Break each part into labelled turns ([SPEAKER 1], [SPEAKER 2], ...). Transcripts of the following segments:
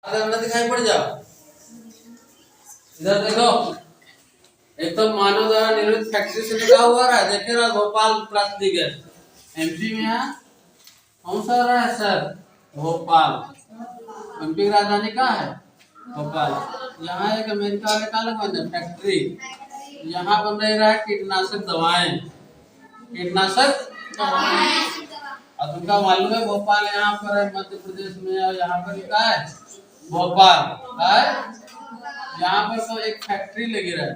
[SPEAKER 1] अगर दिखाई पड़ जाओ इधर देखो। एक तो मानव द्वारा निर्मित फैक्ट्री से लगा हुआ रहा है, देखे रहा भोपाल प्लास्टिक है एमपी में है। कौन सा रहा है सर? भोपाल। एमपी की राजधानी कहाँ है? भोपाल। यहाँ एक अमेरिका वाले का लगा फैक्ट्री, यहाँ बन रहा है कीटनाशक दवाएं। कीटनाशक अब तुमका मालूम है भोपाल यहाँ पर है मध्य प्रदेश में, और यहाँ पर क्या है? भोपाल है। यहाँ पर तो एक फैक्ट्री लगी रहा है,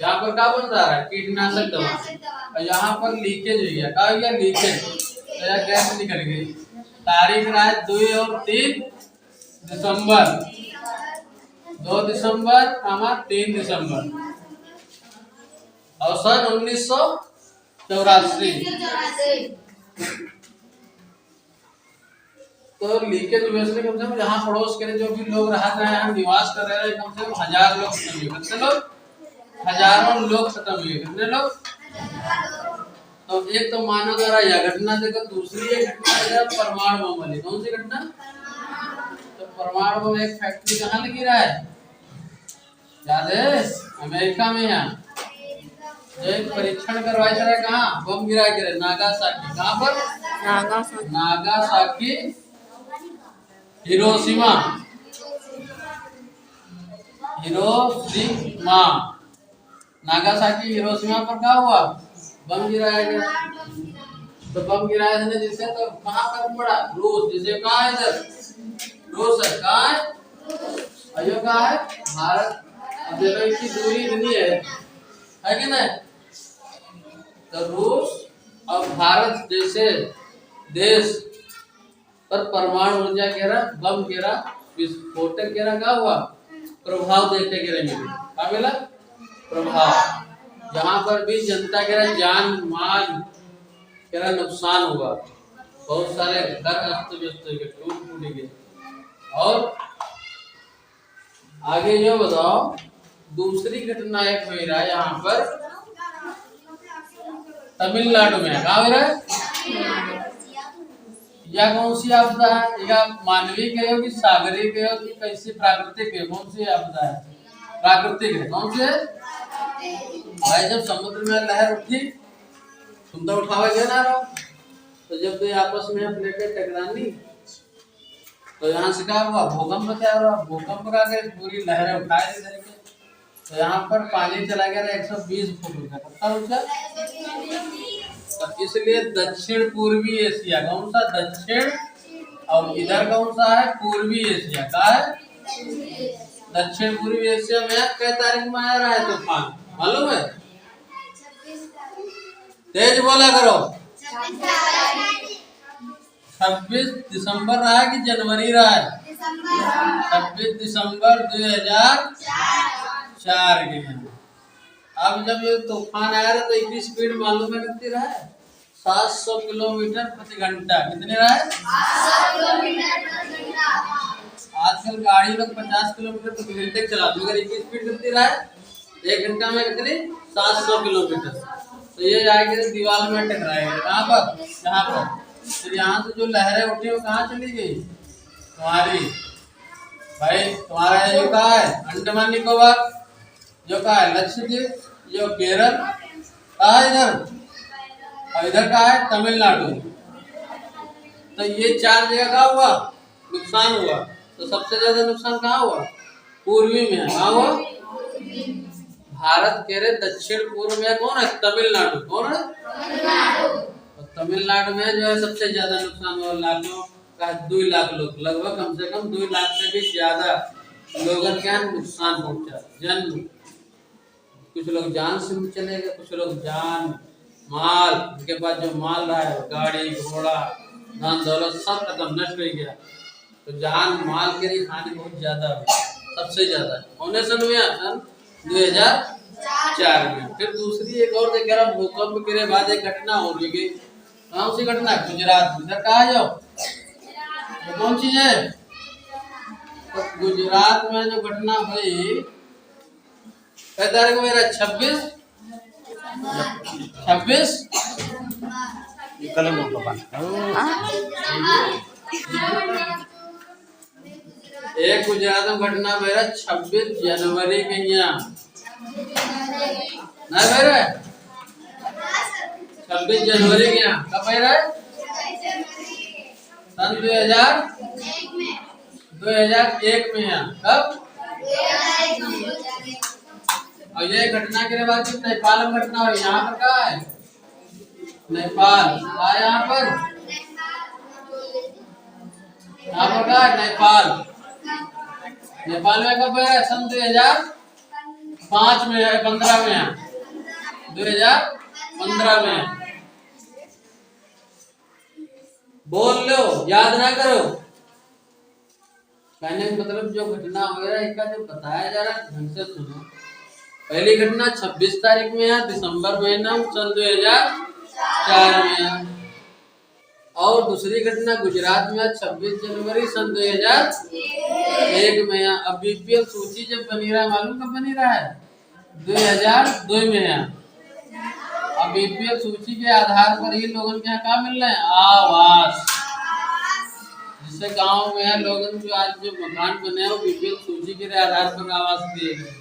[SPEAKER 1] यहाँ पर क्या बन रहा है? कीटनाशक दवा। और यहाँ पर लीकेज हो गया, क्या हो गया? लीकेज। तो यहाँ गैस निकल गई। तारीख रहा है 2 और 3 दिसंबर, 2 दिसंबर 3 दिसंबर और सन 1984। तो लीकेज वैसे कम से कम यहाँ पड़ोस के जो भी लोग रह रहे हैं, निवास कर रहे हैं, कम से कम 1000 लोग खत्म हुए। कितने लोग? हजारों लोग खत्म हुए। कितने लोग? तो एक तो मानव द्वारा यह घटना देखो, दूसरी एक घटना है परमाणु बम वाली। कौन सी घटना? तो परमाणु बम एक फैक्ट्री कहाँ लगी रहा है? याद है? अमेरिका में। यहाँ जो एक परीक्षण करवाया जा रहा है, कहाँ बम गिरा गिरा? नागासाकी। कहाँ पर? Nagasaki, Hiroshima, Hiroshima. Nagasaki Hiroshima पर क्या हुआ? बम गिराया गया। तो बम गिराया था जिससे, तो कहाँ पर पड़ा? रूस। जिसे कहाँ है इधर? रूस है। कहाँ है? अयो कहाँ है? भारत। अब देखो इसकी दूरी इतनी है कि नहीं? तो रूस और भारत जैसे देश पर परमाणु ऊर्जा गिरा, बम गिरा, विस्फोटक गिरा, क्या हुआ? प्रभाव देखने के लिए मिले। क्या मिला? प्रभाव। जहाँ पर भी जनता के जान माल के नुकसान हुआ, बहुत सारे घर अस्त व्यस्त हो गए, टूट गए। और आगे ये बताओ, दूसरी घटना एक हो रहा है यहाँ पर तमिलनाडु में। कहाँ हो रहा है? यह कौन सी आपदा है? या मानवीय कहे हो कि सागरीय कहे हो कि कैसी प्राकृतिक है? कौन सी आपदा है? प्राकृतिक है। कौन सी है भाई? जब समुद्र में लहर उठी, तुम तो उठावे गए ना रहो, तो जब तो आपस में प्लेटें टकरानी, तो यहाँ से क्या हुआ? भूकंप। क्या हुआ? भूकंप का के पूरी लहरें उठाए थे करके। तो यहाँ पर पानी चला गया 120 फुट ऊंचा। कितना ऊंचा? तो इसलिए दक्षिण पूर्वी एशिया। कौन सा? दक्षिण। और इधर कौन सा है? पूर्वी एशिया। क्या है? दक्षिण पूर्वी एशिया में कई तारीख में आ रहा है तूफान, मालूम है? तेज बोला करो। 26 दिसंबर रहा है कि जनवरी रहा है? 26 दिसंबर 2004 के हैं। अब जब ये तूफान आया था तो इसकी स्पीड मालूम है कितनी रहा है? 700 किलोमीटर प्रति घंटा। कितने रहा है? 700 किलोमीटर प्रति घंटा। आजकल गाड़ी लोग 50 किलोमीटर प्रति घंटे चलाते, मगर इसकी स्पीड कितनी रहा है? 1 घंटा में कितनी? 700 किलोमीटर। तो ये जाके दीवार में टकराएगा। कहाँ पर? यहाँ पर। फिर यहाँ से जो लहरें उठी वो कहाँ चली गई? तुम्हारी भाई, तुम्हारा ये कहा है अंडमान निकोबार, जो कहा है लक्षद्वीप, जो केरल, कहा है इधर, और इधर कहा है तमिलनाडु। तो ये 4 जगह का हुआ नुकसान हुआ। तो सबसे ज्यादा नुकसान कहाँ हुआ? पूर्वी में। कहाँ हुआ? भारत के दक्षिण पूर्व में कौन है? तमिलनाडु। कौन है? तमिलनाडु में जो है सबसे ज्यादा नुकसान हुआ। लाखों का 2 लाख लोग, लगभग कम से कम 2 लाख से भी ज्यादा लोगों का नुकसान पहुंचा। कुछ लोग जान से चले गए, कुछ लोग जान माल, उनके पास जो माल रहा है, गाड़ी घोड़ा धन दौलत सब खत्म, नष्ट हो गया। तो जान माल के लिए हानि बहुत ज्यादा हुई, सबसे ज्यादा। कौन सन हुआ? सन 2004 में। फिर दूसरी एक और देख रहा, भूकंप के बाद एक घटना हो गई। कौन सी घटना? गुजरात। इधर कहा जाओ, तो कौन चीज है? तो गुजरात में जो घटना हुई, कई तारीख को मेरा 26
[SPEAKER 2] कल
[SPEAKER 1] एक गुजरात में घटना मेरा 26 जनवरी के यहाँ ना मेरा 26 जनवरी के यहाँ कब है सन 2001 में यहाँ कब। और ये घटना के बाद नेपाल में घटना हुई। यहाँ पर कहाँ है नेपाल यहाँ पर कहा है नेपाल। नेपाल में कब है सन 2005 में है 15 में है 2015 में। बोल लो याद ना करो। कहने का मतलब जो घटना वगैरह इसका जो बताया जा रहा है ढंग से सुनो। पहली घटना 26 तारीख में है दिसंबर महीना सन 2004 में है। और दूसरी घटना गुजरात में 26 जनवरी सन 2001 में है। अब बीपीएल सूची जब बनी रहा है मालूम कब बनी रहा है 2002 में है। अब बीपीएल सूची के आधार पर ही लोगों के यहाँ क्या मिल रहे हैं आवास। जिससे गांव में है लोगों जो आज जो मकान बने हैं वो बीपीएल सूची के आधार पर आवास दिए गए।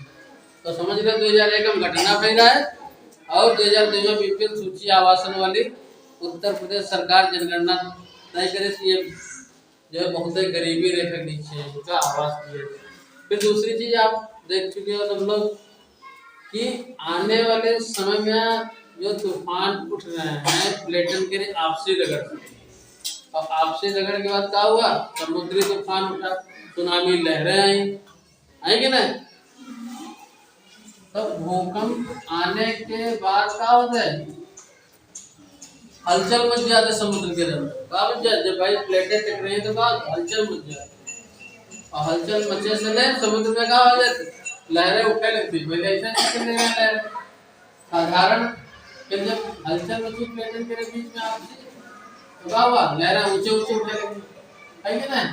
[SPEAKER 1] तो समझ रहे 2001 में घटना फैला है और 2002 में बीपीएल सूची आवासन वाली उत्तर प्रदेश सरकार जनगणना तय करे जो है बहुत गरीबी रेखा के नीचे उनका आवास दिए। फिर दूसरी चीज आप देख चुके हो सब लोग कि आने वाले समय में जो तूफान उठ रहे हैं प्लेटन के आपसी रगड़ से। और आपसी रगड़ के बाद क्या हुआ समुद्री तूफान उठा सुनामी लहरें आई कि नहीं। तो भूकंप आने के बाद क्या होता है हलचल मच जाते समुद्र के अंदर। जब भाई प्लेटें टक रही तो हलचल मच जाती और हलचल मचे से ले समुद्र में क्या हो जाती लहरें उठने लगती। पहले ऐसा नहीं लहरें साधारण फिर जब हलचल मची प्लेटन के बीच में आपसी तो क्या हुआ लहरें ऊंचे ऊंचे उठने लगी है कि नहीं।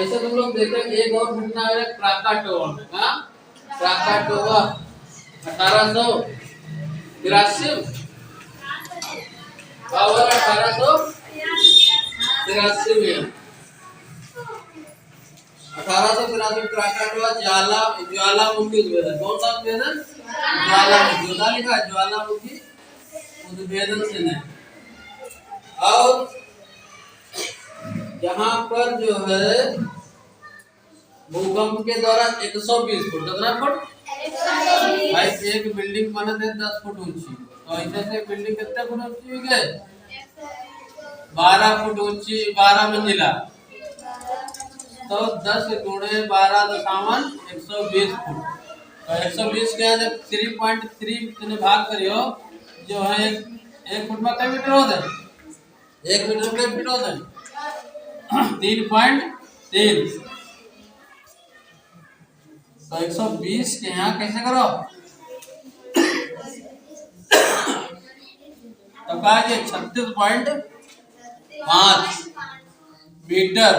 [SPEAKER 1] ऐसा तुम लोग देखो एक और घटना है क्राकाटोवा में। हाँ क्राकाटोवा 1883 में 1883 क्राकाटोवा ज्वालामुखी उद्भेदन। कौन सा उद्भेदन ज्वालामुखी लिखा ज्वालामुखी उद्भेदन से नहीं। और यहाँ पर जो है भूकंप के दौरान 120 फुट कितना फुट भाई एक बिल्डिंग बने थे 10 फुट ऊंची। तो ऐसे से बिल्डिंग कितने फुट ऊंची हुई गए 12 फुट ऊंची 12 मंजिला। तो 10 गुणे 12 दशामन 120 फुट। तो 120 के अंदर 3.3 भाग करियो जो है एक फुट में कितने मीटर होते हैं 1 मीटर में फीट होते हैं 3.3। तो 120 के यहाँ कैसे करो तो कहा 36.5 मीटर।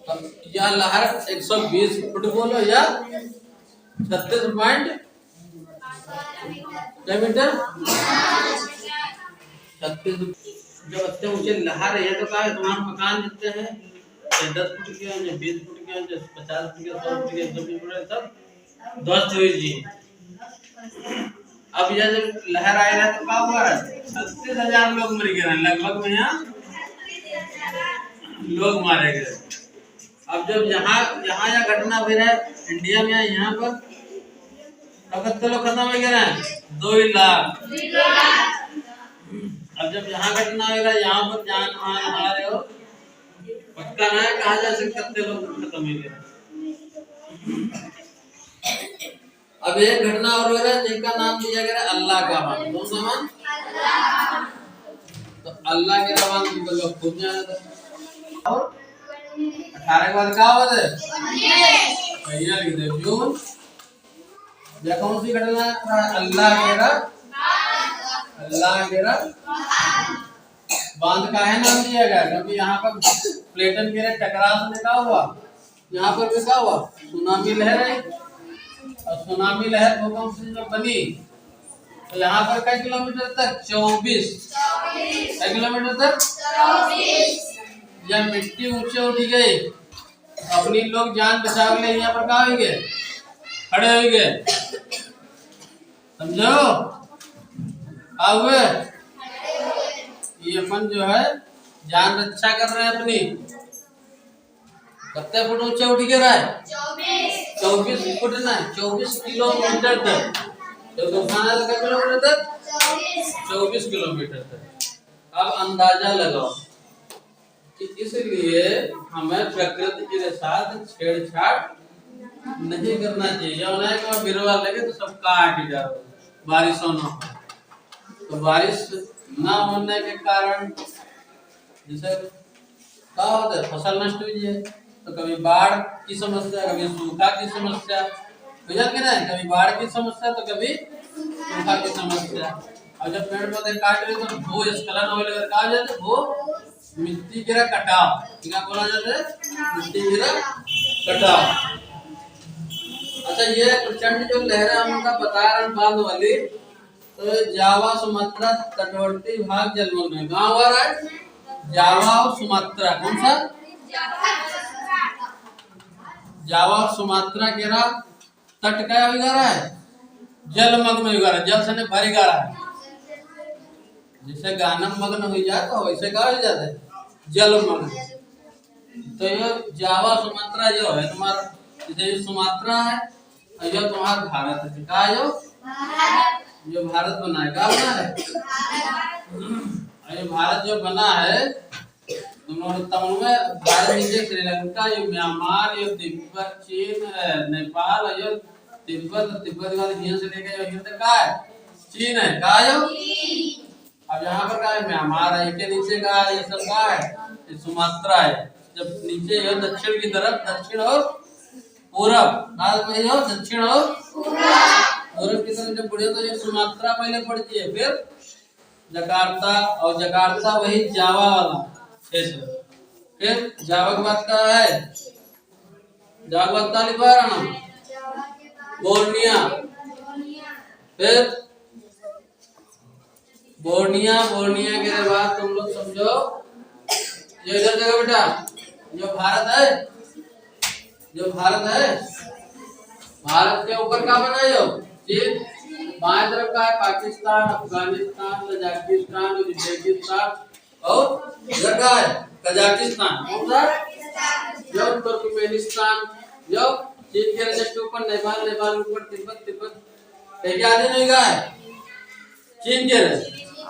[SPEAKER 1] तो यह लहर 120 फुट बोलो या 36 मीटर 36। जब इतने ऊंचे लहर है तो कहा तुम्हारा मकान जितने हैं 10 फुट के हैं 20 फुट के हैं 50 फुट के 100 फुट के 120 फुट के सब ध्वस्त हुई जी। अब यह जब लहर आएगा तो क्या हुआ 36,000 लोग मर गए लगभग में यहाँ लोग मारे गए। अब जब यहाँ यह घटना हुई है इंडिया में यहाँ पर अब कितने लोग खत्म हो गए 2 लाख। अब जब यहाँ घटना होगा यहाँ पर जान हमारे हो पक्का ना है कहा जा सकते कितने लोग खत्म हो गए। अब एक घटना और हो रहा है जिनका नाम दिया गया अल्लाह का मान। कौन सा मान तो अल्लाह के रवान तुम लोग खूब जाना। और 18 के बाद क्या हुआ था भैया लिख दो जून। यह कौन सी घटना अल्लाह के बांध का है नाम दिया गया क्योंकि यहाँ पर प्लेटन के टकराव से क्या हुआ यहाँ पर भी क्या हुआ सुनामी लहर आई। और सुनामी लहर भूकंप से जब बनी तो यहाँ पर कई किलोमीटर तक 24 किलोमीटर तक जब मिट्टी ऊंचे उठी गई अपनी लोग जान बचाव के लिए यहाँ पर कहा गए, खड़े हो गए, समझो हुए ये अपन जो है जान रक्षा कर रहे हैं अपनी। कितने फुट ऊंचे उठ गया है? 24 फुट ना, 24 किलोमीटर तक। जो तूफान है कितने किलोमीटर तक? 24 किलोमीटर तक। अब अंदाजा लगाओ कि इसलिए हमें प्रकृति के साथ छेड़छाड़ नहीं करना चाहिए। उन्हें कि बिरवा लगे तो सब काट जाओ, बारिश होना हो तो बारिश ना होने के कारण जैसे क्या होता है, फसल नष्ट हुई है तो कभी बाढ़ की समस्या, कभी सूखा की समस्या, बुझल के नहीं, कभी बाढ़ की समस्या तो कभी सूखा की समस्या। और जब पेड़ पौधे काट रहे तो भूस्खलन होने लगा, कहा जाता है भू मिट्टी गिरा कटाव, क्या बोला जाता है? मिट्टी गिरा कटाव। अच्छा, ये प्रचंड जो लहरें हम लोग बता रहे हैं बांध वाली, तो जावा सुमात्रा तटवर्ती भाग जलमग्न है। कहाँ हुआ है? जावा और सुमात्रा। कौन सा? जावा और सुमात्रा के तट क्या हो रहा है? जलमग्न हो रहा है, जल से भर रहा है। जैसे गानम मग्न हो जाए तो वैसे क्या हो जाता है? जलमग्न। तो ये जावा सुमात्रा जो है तुम्हारा, जैसे सुमात्रा है और ये तुम्हारा भारत है। कहा जो भारत बना है, क्या बना है? ये भारत जो बना है तमिल में भारत नीचे श्रीलंका, ये म्यांमार, ये तिब्बत, चीन, नेपाल, ये तिब्बत वाले यहाँ से लेके जो तक का है चीन है। कहा अब यहाँ पर का है? म्यांमार है। इसके नीचे का है, ये सब का है? ये सुमात्रा है। जब नीचे है दक्षिण की तरफ, दक्षिण और पूरब, दक्षिण और पूरब की तरफ जब बढ़े तो ये सुमात्रा पहले पड़ती है, फिर जकार्ता, और जकार्ता वही जावा वाला क्षेत्र। फिर जावा के बाद का है? जावा के बाद लिखवा रहा ना, बोर्निया। फिर बोर्निया के बाद तुम लोग समझो ये इधर जगह बेटा, जो भारत है, भारत के ऊपर का बना है? चीन। बाएं तरफ का है पाकिस्तान, अफगानिस्तान, तजाकिस्तान, उज्बेकिस्तान और इधर का है कजाकिस्तान। कौन सा? जो तुर्कमेनिस्तान, जो चीन के जस्ट ऊपर नेपाल, नेपाल ऊपर तिब्बत, क्या आदि नहीं का है? चीन के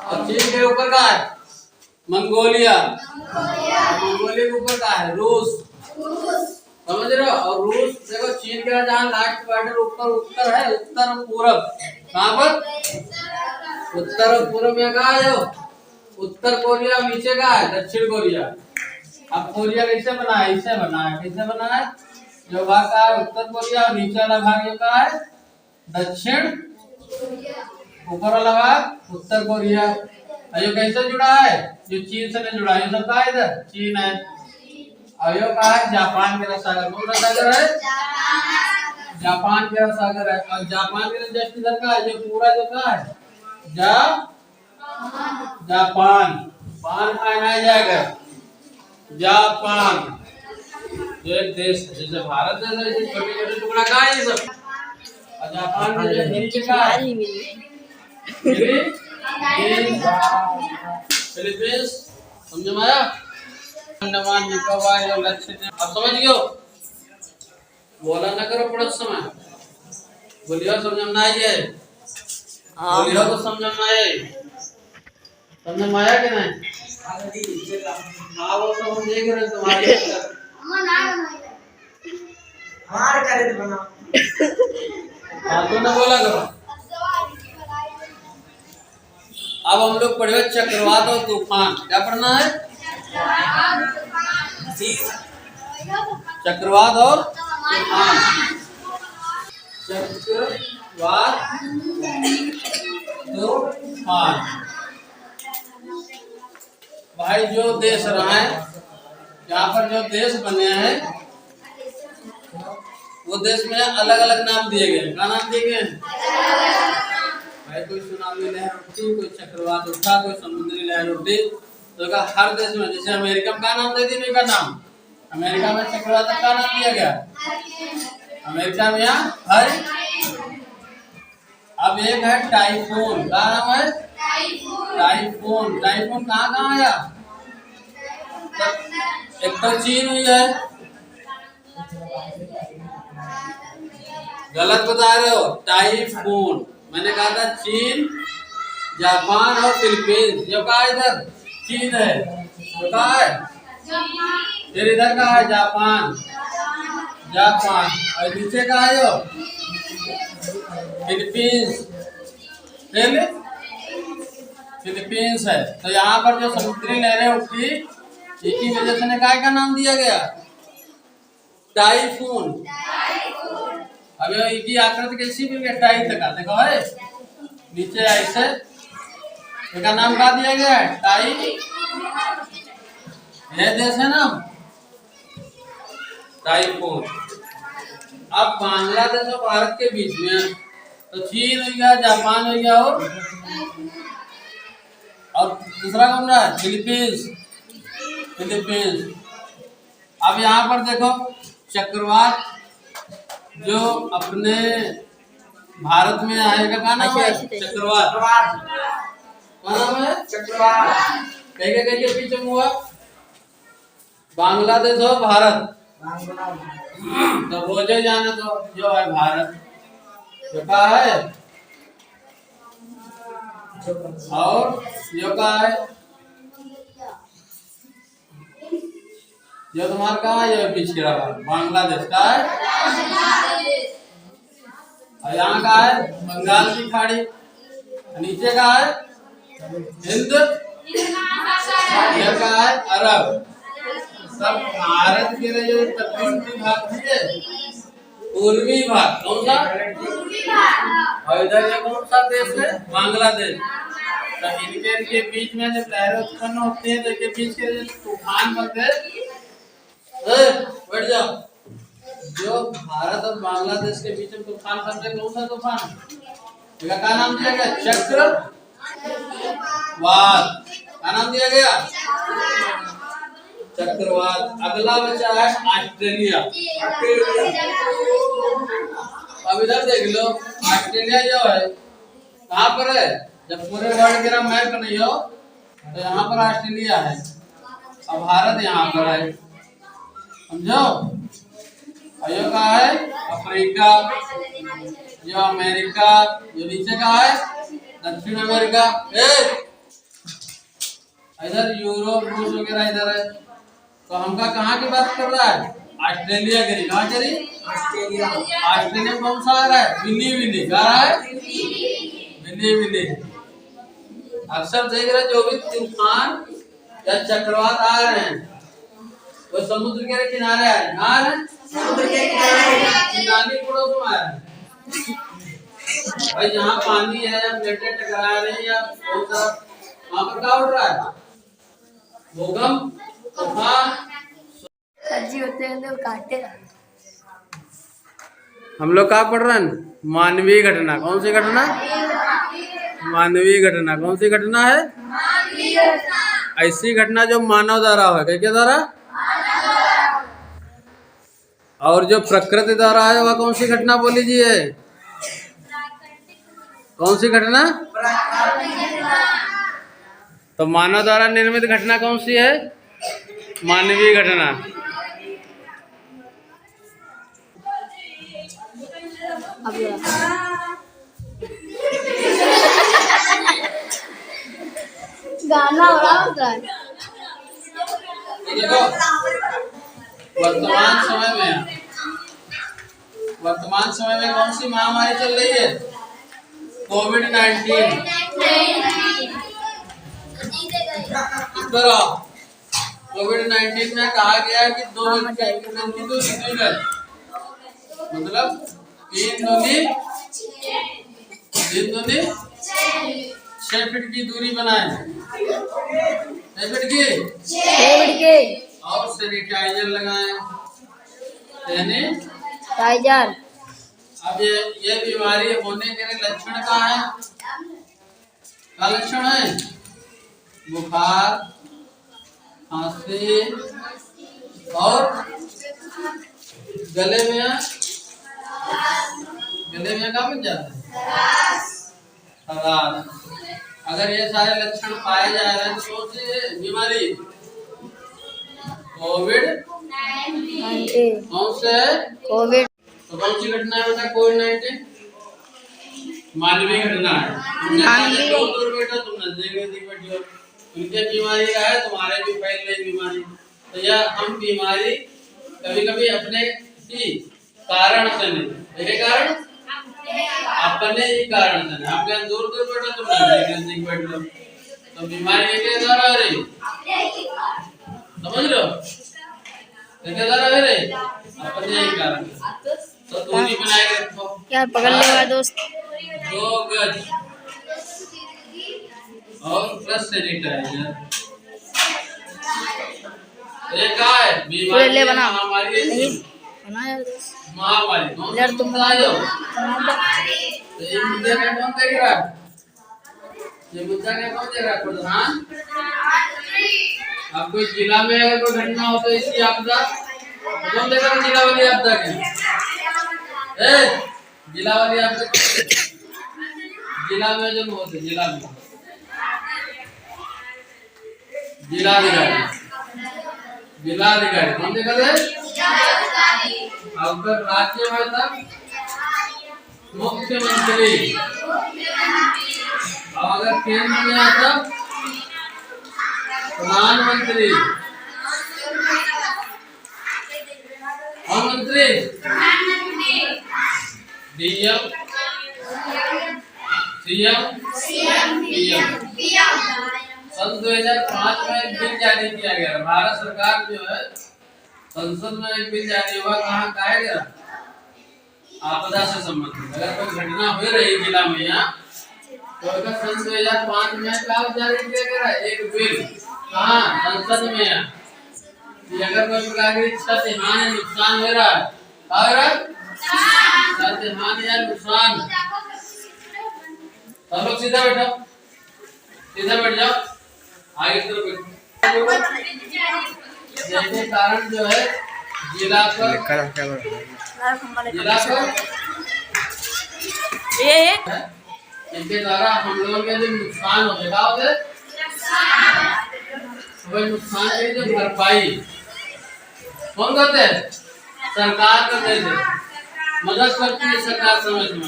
[SPEAKER 1] और चीन के ऊपर का है मंगोलिया, मंगोलिया के ऊपर का है रूस। समझ रहे हो? और रूस देखो, चीन का जहाँ लास्ट बॉर्डर उत्तर है, उत्तर और पूरब। कहाँ पर? उत्तर और पूरब में कहा है? उत्तर कोरिया, नीचे का है दक्षिण कोरिया। अब कोरिया कैसे बना है? इससे बना है। कैसे बना है? जो भाग का है उत्तर कोरिया और नीचे वाला भाग जो का है दक्षिण, ऊपर वाला भाग उत्तर कोरिया। और ये कैसे जुड़ा है? जो चीन से नहीं जुड़ा है, सब का इधर चीन है। और ये कहा है जापान के सागर। कौन सा सागर है? जापान के सागर है। और जापान के जस्ट इधर का है, जो पूरा जो का है जापान, पान आना जाएगा जापान। जो एक देश है, जैसे भारत है, जैसे छोटे छोटे टुकड़ा का है ये सब। और जापान के जो नीचे का है फिलीपींस। समझ में आया? अंडमान निकोबार जो लक्षद्वीप। अब समझ गयो? बोला ना करो पड़ोस समय, बोलियो समझ में आई है? बोलियो तो समझ में आए? समझ में आया कि नहीं? हाँ, वो सब हम देख रहे तुम्हारे हमारे करे तो बनाओ। हाँ, तो ना बोला करो। अब हम लोग पढ़े चक्रवात और तूफान। क्या पढ़ना है? चक्रवात और तूफान। चक्रवात तूफान। भाई जो देश रहा है, यहाँ पर जो देश बने हैं वो देश में अलग अलग नाम दिए गए। क्या नाम दिए गए? भाई कोई सुनामी लहर उठी, कोई चक्रवात उठा, कोई समुद्री लहर उठी, तो का हर देश में, जैसे अमेरिका में का नाम दे दी का नाम, अमेरिका में चक्रवात का नाम दिया गया, अमेरिका में यहाँ हर। अब एक है टाइफून, का नाम है टाइफून। टाइफून कहाँ कहाँ आया? एक तो चीन हुई है, गलत बता रहे हो। टाइफून मैंने कहा था चीन, जापान और फिलीपींस। जो कहा इधर चीन है, जो कहा है फिर इधर कहा है जापान, जापान। और नीचे कहा है जो फिलीपींस, फिलीपींस है। तो यहाँ पर जो समुद्री लहरें उठी, इसी वजह से काय का नाम दिया गया टाइफून। अब इनकी आकृति कैसी भी टाई तक देखो है, नीचे ऐसे, इसका नाम क्या दिया गया है टाई। यह देश है ना टाइफून। अब बांग्लादेश और भारत के बीच में तो चीन हो गया, जापान हो गया, और दूसरा कौन रहा है फिलीपींस, फिलीपींस। अब यहाँ पर देखो चक्रवात जो अपने भारत में आएगा, का नाम है चक्रवात, का नाम है चक्रवात। कहीं पीछे हुआ बांग्लादेश और भारत, तो रोजे जाने तो जो है भारत, जो का है, और जो का है जो तुम्हारा कहा है, ये पीछे रहा बांग्लादेश का है। और यहाँ का है बंगाल की खाड़ी, नीचे का है हिंद, का है अरब। सब भारत के लिए जो तटवर्ती भाग है, पूर्वी भाग कौन सा, और इधर ये कौन सा देश है बांग्लादेश। तो इनके बीच में जब लहरें उत्पन्न होती है तो इनके बीच के तूफान बनते हैं। बैठ जाओ। जो भारत और बांग्लादेश के बीच में तूफान बनते हैं, कौन सा तूफान, इसका क्या नाम दिया गया चक्रवात, का नाम दिया गया चक्रवात। अगला बचा है ऑस्ट्रेलिया। अब इधर देख लो, ऑस्ट्रेलिया जो है कहाँ पर है, जब पूरे वर्ल्ड का मैप नहीं हो तो यहाँ पर ऑस्ट्रेलिया है, और भारत यहाँ पर है, समझो। और का है अफ्रीका, जो अमेरिका, जो नीचे का है दक्षिण अमेरिका, इधर यूरोप रूस वगैरह इधर है। तो हमका कहाँ की बात कर रहा है, ऑस्ट्रेलिया की। कहाँ चली ऑस्ट्रेलिया, ऑस्ट्रेलिया कौन सा आ रहा है विनी, विनी कह रहा है विनी, विनी। अक्सर देख रहे जो भी तूफान या चक्रवात आ रहे हैं वो समुद्र के किनारे आ रहे हैं, समुद्र के किनारे पड़ोस में आ रहे हैं। भाई जहाँ पानी है, प्लेटें टकरा रही है, या वहाँ पर क्या उड़ रहा है, भूकंप, तूफान।
[SPEAKER 2] सब्जी होते हैं तो काटे।
[SPEAKER 1] हम लोग क्या पढ़ रहे हैं, मानवीय घटना। कौन सी घटना, मानवीय घटना। कौन सी घटना है, ऐसी घटना जो मानव द्वारा हो, क्या द्वारा, और जो प्रकृति द्वारा है वह कौन सी घटना बोल लीजिए, कौन सी घटना। तो मानव द्वारा निर्मित घटना कौन सी है, मानवीय घटना।
[SPEAKER 2] गाना हो रहा होता है।
[SPEAKER 1] देखो वर्तमान समय में कौन सी महामारी चल रही है, कोविड-19। कोविड-19 में कहा गया है कि 2 मतलब 3 दूनी 6 फीट की दूरी बनाए, 6 फीट की, और सैनिटाइजर लगाए,
[SPEAKER 2] टाइजर।
[SPEAKER 1] अब ये बीमारी होने के लक्षण क्या है, क्या लक्षण है, बुखार, खांसी और गले में क्या बन जाता है? खराश। अगर ये सारे लक्षण पाए जा रहे हैं तो कौन सी बीमारी? कोविड
[SPEAKER 2] 19
[SPEAKER 1] कौन से है?
[SPEAKER 2] कोविड
[SPEAKER 1] तो कौन सी घटना है बेटा कोविड-19? मानवीय घटना है। तुमने कहा कि दूर बेटा तुम नजदीक बैठे हो, उनके बीमारी का है, तुम्हारे भी फैल रही बीमारी। तो यह हम बीमारी कभी कभी अपने ही कारण से नहीं, मेरे कारण अपने ही कारण से नहीं, हम क्या दूर बैठो तुम नजदीक बैठ लो, तो बीमारी के द्वारा हो रही, समझ लो क्या द्वारा हो रही? अपने ही कारण से। तो दूरी बनाए रखो
[SPEAKER 2] यार, पकड़ लेगा दोस्त।
[SPEAKER 1] 2 गज और प्लस सैनिटाइजर। ये क्या है? बीमारी
[SPEAKER 2] ले बना
[SPEAKER 1] महामारी
[SPEAKER 2] नहीं बना यार दोस्त।
[SPEAKER 1] महामारी कौन
[SPEAKER 2] यार तुम बना दो।
[SPEAKER 1] तो ये मुद्दे का कौन देख रहा है? ये मुद्दा का कौन देख रहा है? प्रधान। अब कोई जिला में अगर कोई घटना हो तो इसकी आपदा कौन देख रहा है? जिला वाली आपदा के जिला वाली आपदा जिला में जो होते जिला में जिलाधिकारी कौन देखा है? अगर राज्य में था मुख्यमंत्री, और अगर केंद्र में आता प्रधानमंत्री और मंत्री डीएम सीएम पीएम। सन 2005 में एक बिल जारी किया गया। भारत सरकार जो है संसद में एक बिल जारी हुआ, कहाँ कहा गया? आपदा से संबंधित अगर कोई घटना हो रही जिला में यहाँ, तो अगर सन 2005 में क्या जारी किया गया? एक बिल कहाँ? संसद में यहाँ कि अगर कोई प्रकार की क्षति हानि नुकसान हो रहा है, क्षति हानि या नुकसान, सब लोग सीधा बैठो, सीधा बैठ जाओ, आगे तरफ बैठो। जैसे कारण जो है जिला पर इनके द्वारा हम लोगों के जो नुकसान हो गया वह नुकसान की जो भरपाई कौन करते हैं? सरकार करते थे, मदद करती है सरकार समय समय।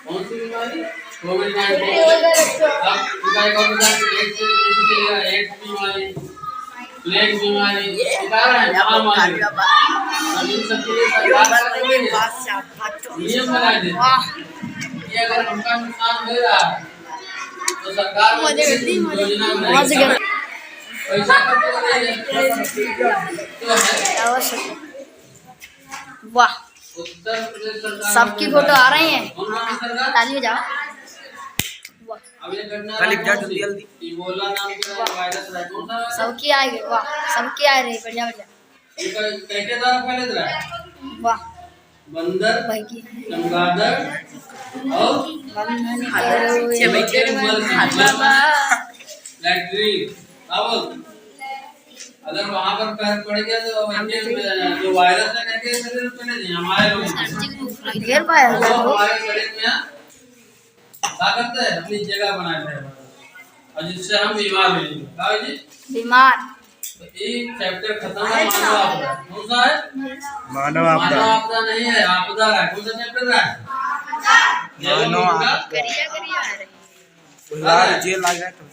[SPEAKER 1] कौन सी बीमारी? कोविड-19। एड्स बीमारी, प्लेग बीमारी, महामारी, इन सब के लिए सरकार नियम बना दे कि अगर हमका नुकसान हो रहा है तो सरकार योजना बनाएगी, पैसा
[SPEAKER 2] वाह,
[SPEAKER 1] उत्तर प्रदेश सरकार
[SPEAKER 2] सबकी फोटो आ रही है, ताली बजाओ।
[SPEAKER 1] अब ये घटना इबोला नाम का वायरस है, कौन सा?
[SPEAKER 2] सबकी आएगी, वाह, सबकी आ रही, बढ़िया बढ़िया।
[SPEAKER 1] ये कैसे द्वारा फैले रहा है?
[SPEAKER 2] वाह,
[SPEAKER 1] बंदर, चमगादड़ और लैट्रिन। अब अगर वहाँ पर पैर पड़ गया तो जो वायरस है कैसे शरीर में चले जाए? हमारे लोग हमारे शरीर में क्या करते हैं? अपनी जगह बनाए हैं और जिससे हम बीमार हो जाएंगे। क्या है जी?
[SPEAKER 2] बीमार।
[SPEAKER 1] तो एक चैप्टर खत्म है। मानव आपदा कौन सा है?
[SPEAKER 3] मानव आपदा
[SPEAKER 1] नहीं है, आपदा है। कौन सा चैप्टर है?
[SPEAKER 3] मानव आपदा। यार जेल लग रहा है तो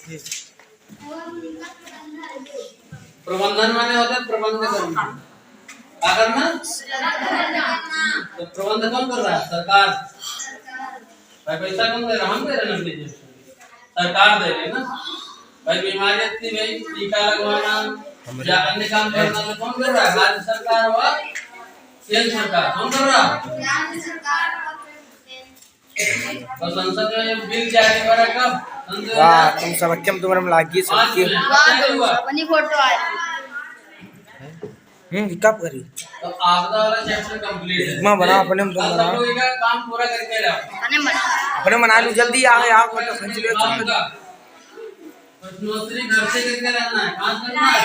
[SPEAKER 1] प्रबंधन माने होता है प्रबंध करना। क्या करना? तो प्रबंध कौन कर रहा है? सरकार। भाई पैसा कौन दे रहा? हम दे रहे हैं, सरकार दे रही है ना। भाई बीमारी इतनी गई, टीका लगवाना या अन्य काम करना तो कौन कर रहा है? राज्य सरकार और केंद्र सरकार। कौन कर रहा है? तो संसद में बिल जारी हो रहा है कब?
[SPEAKER 3] वाह, तुम सबके में तुम्हारे में लागी सबके।
[SPEAKER 2] अपनी फोटो आ रही।
[SPEAKER 3] कब करी?
[SPEAKER 1] तो आपदा वाला चैप्टर कंप्लीट है।
[SPEAKER 3] मैं बना अपने में, तुम बना।
[SPEAKER 1] सब लोग का काम पूरा करके रहो।
[SPEAKER 3] अपने बना लो जल्दी, आ गए आप फोटो खींच लो।
[SPEAKER 1] प्रश्नोत्तरी घर से करके रहना है, कहाँ से करना है?